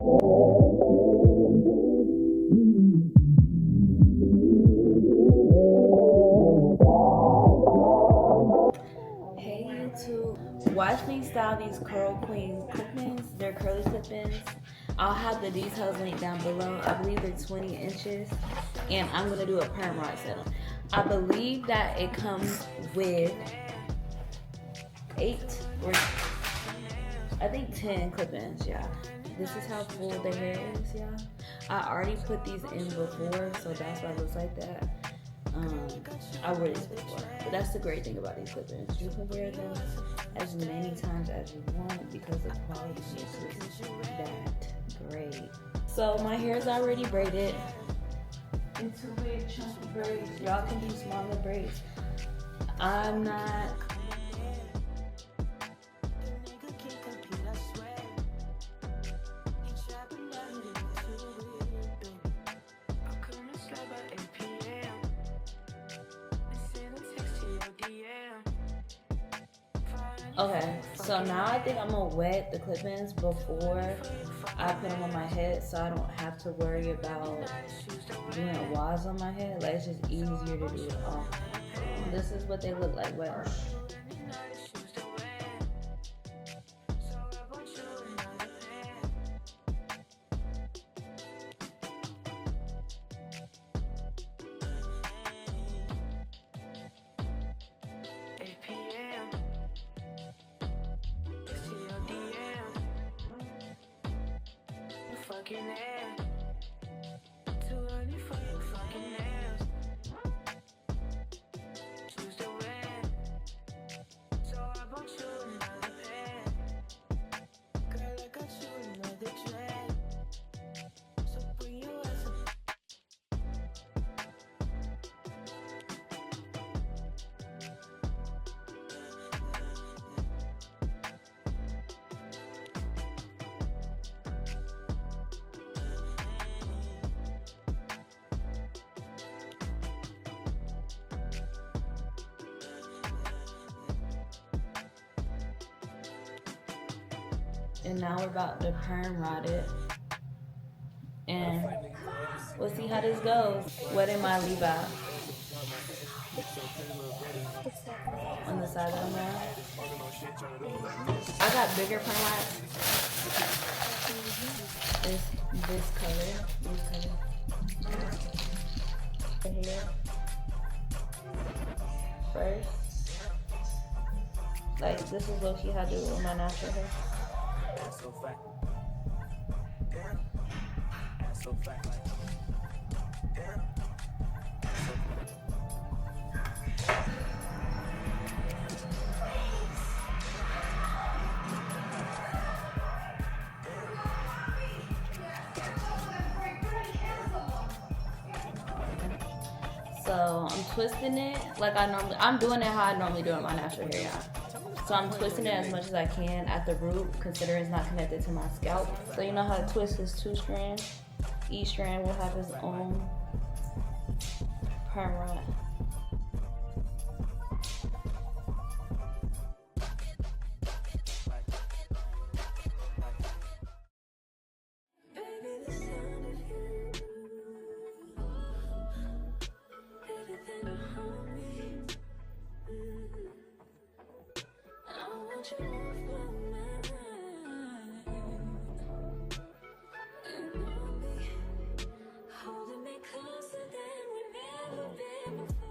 Hey YouTube, watch me style these Curlsqueen clip-ins. They're curly clip-ins. I'll have the details linked down below. I believe they're 20 inches, and I'm gonna do a perm rod set. I believe that it comes with 8 or I think 10 clip-ins. Yeah, this is how full the hair is. Yeah, I already put these in before, so that's why it looks like that. I wore these before, but that's the great thing about these clip-ins. You can wear them as many times as you want because the quality is just that great. So my hair is already braided into big chunky braids. Y'all can do smaller braids. I'm not. Okay, so now I think I'm gonna wet the clip-ins before I put them on my head, so I don't have to worry about doing a wash on my head. Like, it's just easier to do it off. This is what they look like wet. And now we're about to perm rod it. And we'll see how this goes. What am I leave out? On the side of the mouth. I got bigger perm rods. This color. Here. First. Like, this is what she had to do with my natural hair. So fat. So fat. So I'm twisting it like I'm doing it how I normally do it with my natural hair, yeah. So I'm twisting it as much as I can at the root, considering it's not connected to my scalp. So you know how to twist is 2 strands. Each strand will have its own perm rod. Holding me closer than we've ever been before.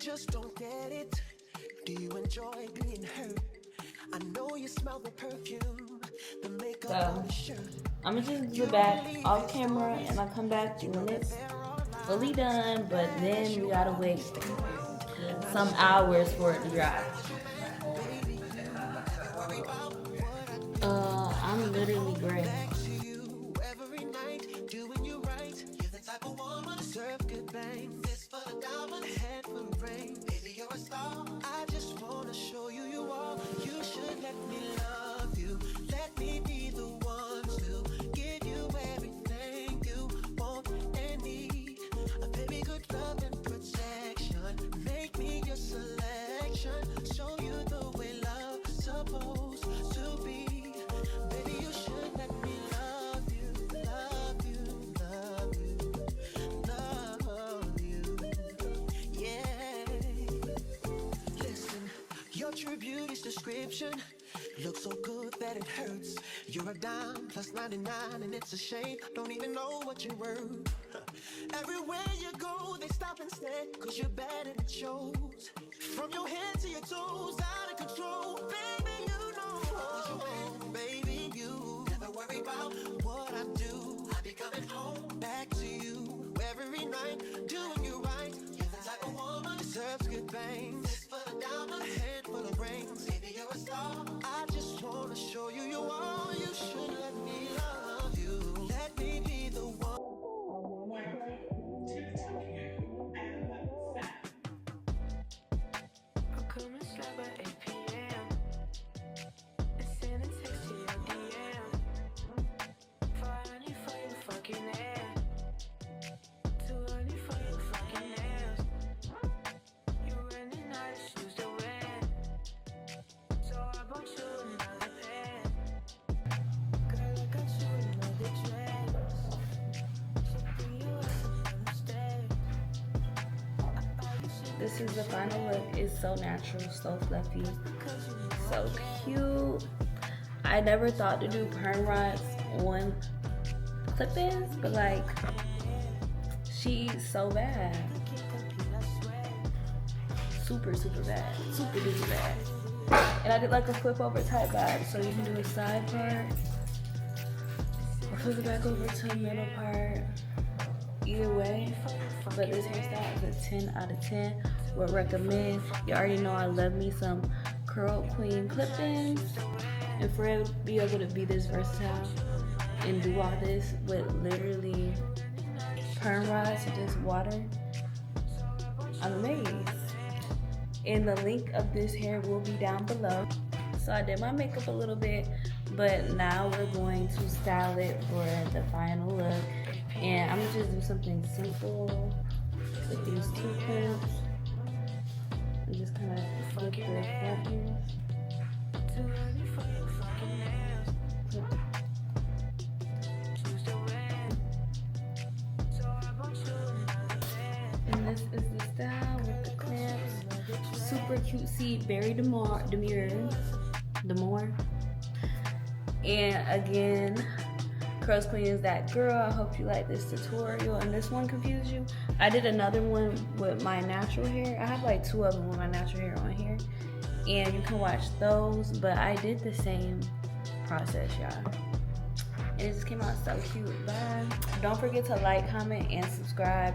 just don't get it. Do you enjoy being hurt? I know you smell the perfume, the makeup on the shirt. I'm gonna just do the back off camera and I'll come back when it's fully done, but then we gotta wait some hours for it to dry. I'm literally gray. Every night, doing you right. You're the type of woman deserve good things. This for the diamond, head full of rain. Baby, you're a star. I just wanna show you you are. You should let me love you. Let me be the one to give you everything you want and need. A baby, good love and protection. Make me your selection. Show you the way love's supposed to be. Baby, you should let me love you, love you, love you, love you. Yeah. Listen, your true beauty's description looks so good that it hurts. You're a dime plus 99 and it's a shame. Don't even know what you're worth. Everywhere you go, they stop and stare, cause you're bad and it shows. From your head to your toes, out of control. Baby, you know. Baby, you never worry about what I do. I be coming home back to you every night, doing you right. You're the type of woman deserves good things. This for the diamond, a head full of rings. Baby, you're a star. I just wanna show you you are. You should let me love you. Let me be the one. I'll come and slap at 8 p.m. and send a text to your DM. Funny for your fucking ass. Too early for your fucking nails. You're running out of shoes to wear, so I bought you another pair. Girl, I got you another dress. So bring your ass up on the stairs. This is the final look. It's so natural, so fluffy, so cute. I never thought to do perm rods on clip-ins, but like, she's so bad. Super, super bad. Super duper bad. And I did like a flip over type vibe, so you can do a side part or flip it back over to a middle part. Either way, but this hairstyle is a 10 out of 10. Would recommend. You already know I love me some Curlsqueen clip-ins, and for it to be able to be this versatile and do all this with literally perm rods and just water, I'm amazed. And the link of this hair will be down below. So I did my makeup a little bit, but now we're going to style it for the final look. And I'm gonna just do something simple with these two clips. And just kind of flip the front here. And this is the style with the clamps. Super cutesy, very demure. And again, Curlsqueen is that girl. I hope you like this tutorial and this one confused you. I did another one with my natural hair. I have like 2 of them with my natural hair on here, and you can watch those, but I did the same process, y'all. And it just came out so cute. Bye. Don't forget to like, comment, and subscribe.